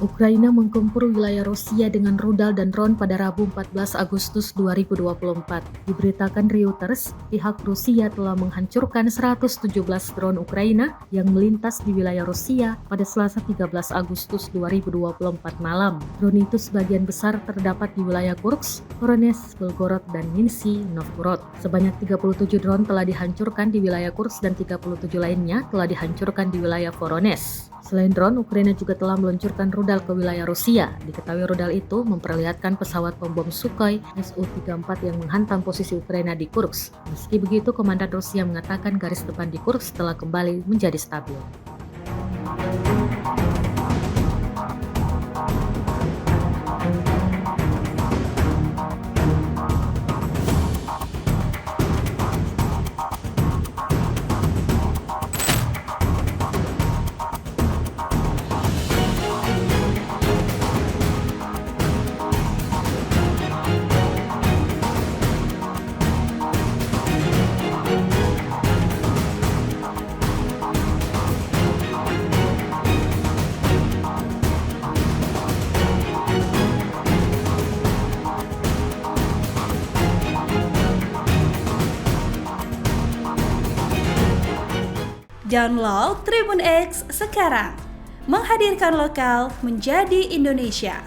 Ukraina menggempur wilayah Rusia dengan rudal dan drone pada Rabu 14 Agustus 2024. Diberitakan Reuters, pihak Rusia telah menghancurkan 117 drone Ukraina yang melintas di wilayah Rusia pada Selasa 13 Agustus 2024 malam. Drone itu sebagian besar terdapat di wilayah Kursk, Voronezh, Belgorod, dan Nizhny Novgorod. Sebanyak 37 drone telah dihancurkan di wilayah Kursk dan 37 lainnya telah dihancurkan di wilayah Voronezh. Selain drone, Ukraina juga telah meluncurkan rudal ke wilayah Rusia. Diketahui rudal itu memperlihatkan pesawat pembom Sukhoi Su-34 yang menghantam posisi Ukraina di Kursk. Meski begitu, Komandan Rusia mengatakan garis depan di Kursk telah kembali menjadi stabil. Download Tribun X sekarang, menghadirkan lokal menjadi Indonesia.